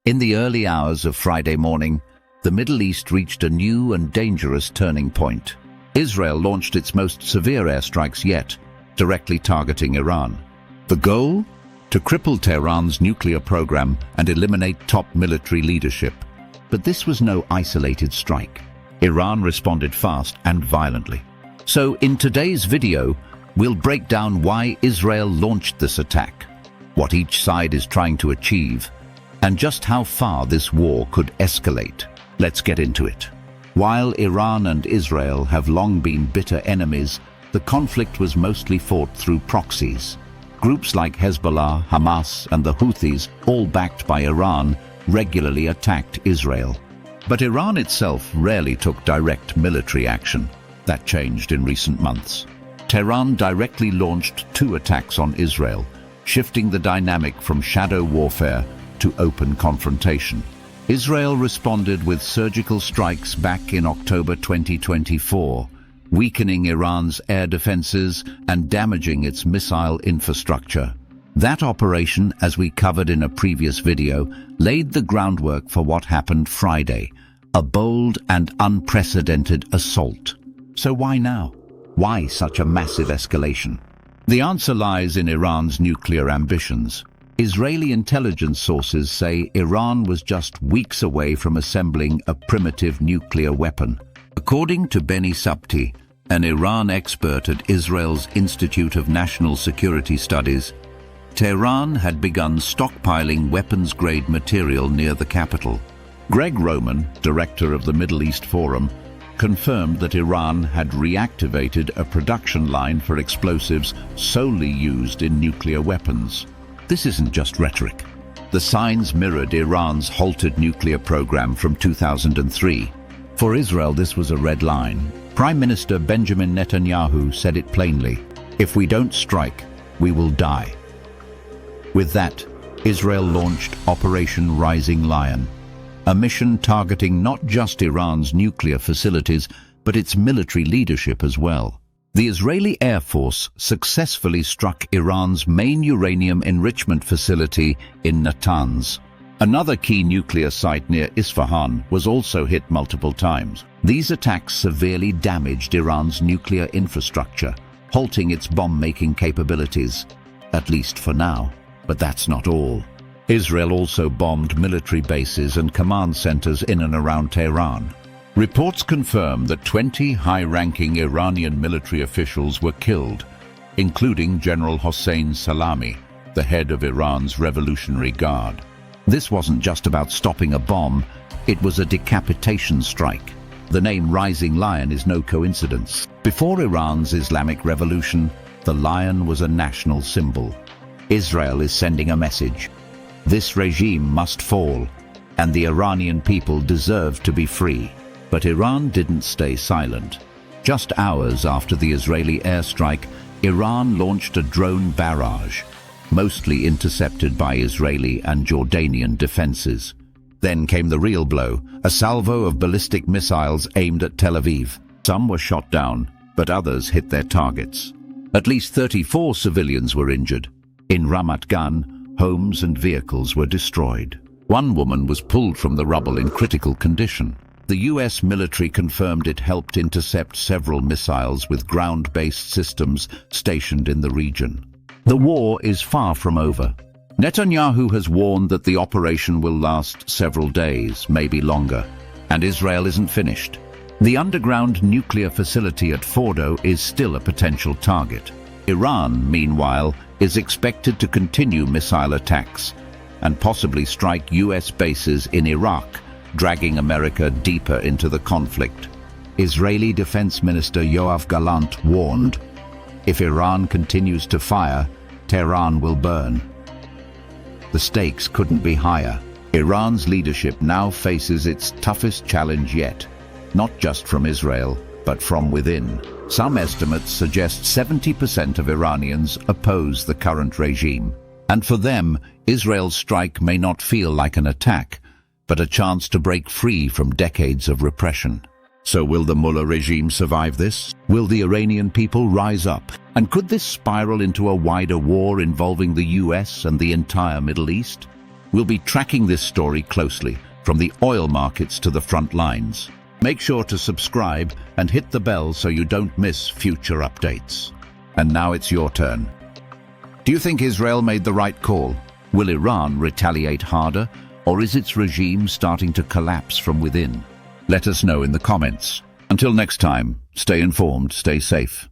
In the early hours of Friday morning, the Middle East reached a new and dangerous turning point. Israel launched its most severe airstrikes yet, directly targeting Iran. The goal? To cripple Tehran's nuclear program and eliminate top military leadership. But this was no isolated strike. Iran responded fast and violently. So in today's video, we'll break down why Israel launched this attack, what each side is trying to achieve, and just how far this war could escalate. Let's get into it. While Iran and Israel have long been bitter enemies, the conflict was mostly fought through proxies. Groups like Hezbollah, Hamas, and the Houthis, all backed by Iran, regularly attacked Israel. But Iran itself rarely took direct military action. That changed in recent months. Tehran directly launched 2 attacks on Israel, shifting the dynamic from shadow warfare to open confrontation. Israel responded with surgical strikes back in October 2024, weakening Iran's air defenses and damaging its missile infrastructure. That operation, as we covered in a previous video, laid the groundwork for what happened Friday, a bold and unprecedented assault. So why now? Why such a massive escalation? The answer lies in Iran's nuclear ambitions. Israeli intelligence sources say Iran was just weeks away from assembling a primitive nuclear weapon. According to Beni Sabti, an Iran expert at Israel's Institute of National Security Studies, Tehran had begun stockpiling weapons-grade material near the capital. Greg Roman, director of the Middle East Forum, confirmed that Iran had reactivated a production line for explosives solely used in nuclear weapons. This isn't just rhetoric. The signs mirrored Iran's halted nuclear program from 2003. For Israel, this was a red line. Prime Minister Benjamin Netanyahu said it plainly, "If we don't strike, we will die." With that, Israel launched Operation Rising Lion, a mission targeting not just Iran's nuclear facilities, but its military leadership as well. The Israeli Air Force successfully struck Iran's main uranium enrichment facility in Natanz. Another key nuclear site near Isfahan was also hit multiple times. These attacks severely damaged Iran's nuclear infrastructure, halting its bomb-making capabilities, at least for now. But that's not all. Israel also bombed military bases and command centers in and around Tehran. Reports confirm that 20 high-ranking Iranian military officials were killed, including General Hossein Salami, the head of Iran's Revolutionary Guard. This wasn't just about stopping a bomb, it was a decapitation strike. The name Rising Lion is no coincidence. Before Iran's Islamic Revolution, the lion was a national symbol. Israel is sending a message. This regime must fall, and the Iranian people deserve to be free. But Iran didn't stay silent. Just hours after the Israeli airstrike, Iran launched a drone barrage, mostly intercepted by Israeli and Jordanian defenses. Then came the real blow, a salvo of ballistic missiles aimed at Tel Aviv. Some were shot down, but others hit their targets. At least 34 civilians were injured. In Ramat Gan, homes and vehicles were destroyed. One woman was pulled from the rubble in critical condition. The US military confirmed it helped intercept several missiles with ground-based systems stationed in the region. The war is far from over. Netanyahu has warned that the operation will last several days, maybe longer, and Israel isn't finished. The underground nuclear facility at Fordo is still a potential target. Iran, meanwhile, is expected to continue missile attacks and possibly strike US bases in Iraq, dragging America deeper into the conflict. Israeli Defense Minister Yoav Gallant warned, "If Iran continues to fire, Tehran will burn." The stakes couldn't be higher. Iran's leadership now faces its toughest challenge yet, not just from Israel, but from within. Some estimates suggest 70% of Iranians oppose the current regime. And for them, Israel's strike may not feel like an attack, but a chance to break free from decades of repression. So will the Mullah regime survive this? Will the Iranian people rise up? And could this spiral into a wider war involving the US and the entire Middle East? We'll be tracking this story closely, from the oil markets to the front lines. Make sure to subscribe and hit the bell so you don't miss future updates. And now it's your turn. Do you think Israel made the right call? Will Iran retaliate harder, or is its regime starting to collapse from within? Let us know in the comments. Until next time, stay informed, stay safe.